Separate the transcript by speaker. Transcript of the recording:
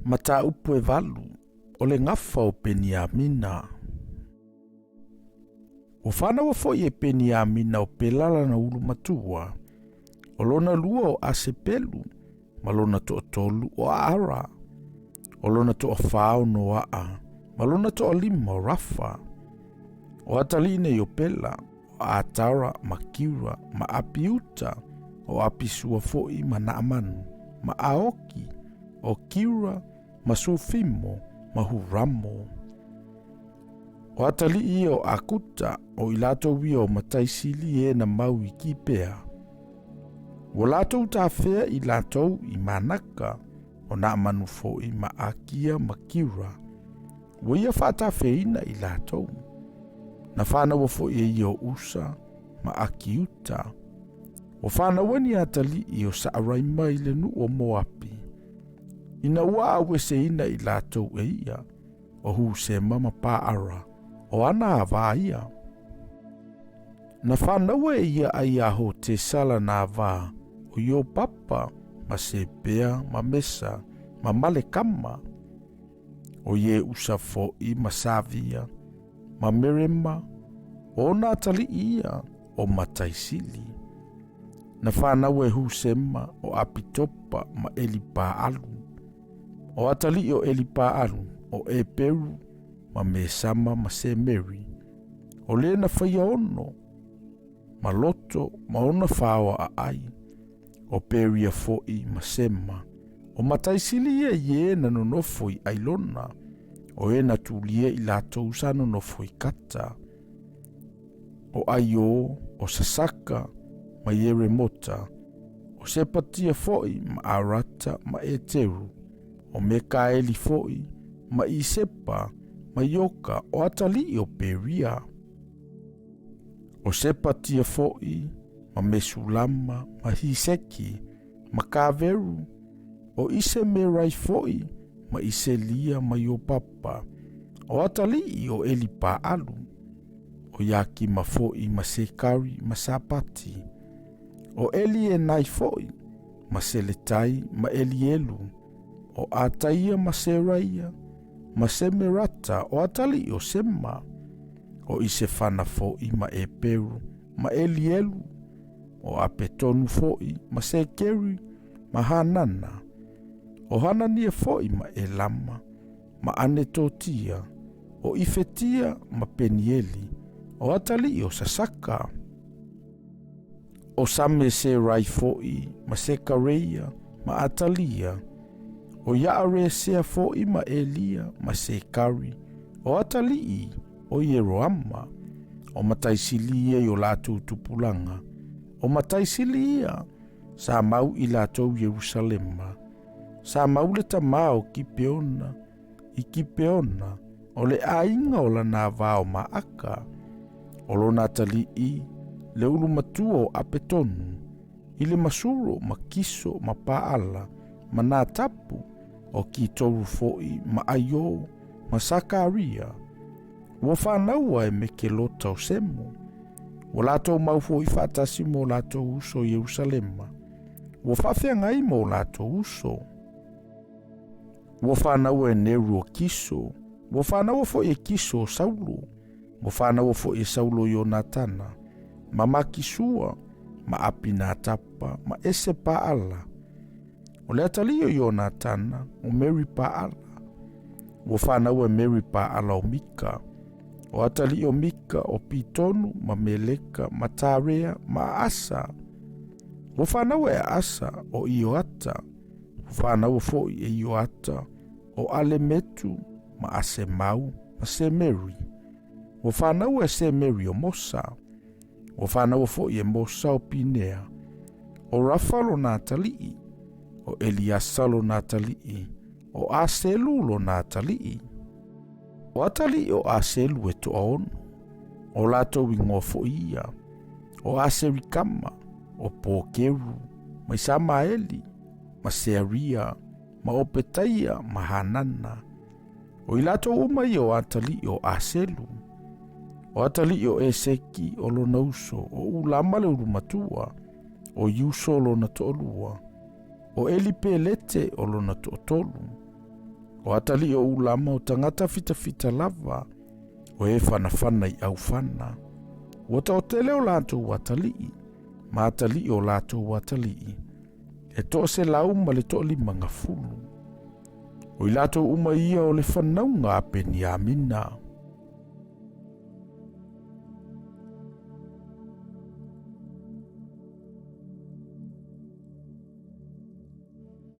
Speaker 1: Mata upu e valu, o le ngafa o Peniamina. O whana wa fo e Peniamina o pelala na ulu matua, o lona lua o Asepelu, ma lona to o tolu o Ara, o lona to o whao no Aa, ma lona to o lima o Rafa, o ataline i o pela, o Atara, ma Kira, ma Apiuta, o Apisua foi ma Naamanu, ma Aoki, o Kira, ma Sufimo, ma Huramo. O atali i o Akuta, o ilato wia o mataisili e na mau i kipea. O lato utawhea i lato i manaka, o Naamanu foi ma Akia, ma Kira. O ia whatawheina i lato. Na whana wa foi e o Usa, ma Akiuta. O whana wani atali i o Saaraima i le nu o Moapi. Ina ua awe se ina i lato e ia, o hu se mama paara, o ana avaia. Na whanaua e ia ai aho te sala na ava, o io papa, ma se pea, ma mesa, ma male kama. O ye usa fo i ma savia, ma merema, o na atali ia, o mataisili. Na whanaua e hu sema, o apitopa, ma elipa alu. O atali o elipa alu, o e peru, ma me sama ma se meri. O le na whaia ono, ma loto, ma ona whawa a ai. O peria foi ma sema. O mataisili e ye na no nofoi ailona. O e na tulie i lato usano nofoi kata. O aio, o sasaka, ma yere mota. O sepatia foi ma arata ma eteru. O mekaeli foi ma isepa, ma yoka o atali o peria. O sepatia foi, ma mesulama, ma hiseki, ma kaveru. O ise merai foi, ma iselia ma yopapa. O atali o elipa alu. O yaki ma foi, ma sekari, ma sapati. O eli e nai foi, ma seletai, ma elielu. O ataia ma seraia, ma semerata o atali o sema. O ise fana foi ma e peru, ma elielu. O apetonu foi ma sekeri, ma hanana. O hanania foi ma e lama, ma anetotia. O ifetia ma penieli, o atali o sasaka. O same serai foi ma sekareia, ma atalia. O yaare sea foi ma elia, ma sekari. O atali o Yeroama, o mataisilia i o lātou tupulanga. O mataisilia, sa mau i lātou Jerusalema. Sa mau le tamao kipeona, i kipeona, o le ainga o la nā vāo maaka. O lo natali i, le ulu matua o apetonu, i le masuro ma kiso ma paala, ma nā tapu, o ki toru foi ma ayo, ma sakaria. Ua whanaua e me ke lota o semo. Ua lātou mau foi whātasi mo lātou uso Jerusalema. Ua whawhia ngai mo lātou uso. Ua whanaua e neru o kiso. Ua whanaua foi e kiso o Saulo. Ua whanaua foi e Saulo i o Natana. Ma makisua, ma apina tapa, ma ese paala. O le atalio i o Natana, o Mary paala. Ua whanaua e Mary paala o Mika. O atali o Mika o Pitonu, ma Meleka, ma Tarea, ma Asa. O whanaua e Asa o Ioata. O whanaua foi e Ioata o Alemetu, ma Asemau, ma Semeri. O whanaua e Semeri o Mosa. O whanaua foi e Mosa o Pinea. O Rafalo Natalii. O Eliasalo Natalii. O Aselu lo Natalii. O atali o Aselu e to ono. O lato ingo fo ia. O Aserikama. O Pokeru. Ma Isamaeli. Ma Seria. Ma Opetaia. Ma Hanana. O ilato umai o atali o Aselu. O atali o Eseki o lo nauso. O ulama le urumatua. O Yuso lo na toolua. O Elipelete o lo na tootolu. O atali o ulama o tangata fita lava, o e whanawhana I au whana. Wata o tele o lato watali, ma atali o lato watali. E to se lau ma le to limanga fulu. O I lato uma ia o le whanaunga a peni a mina.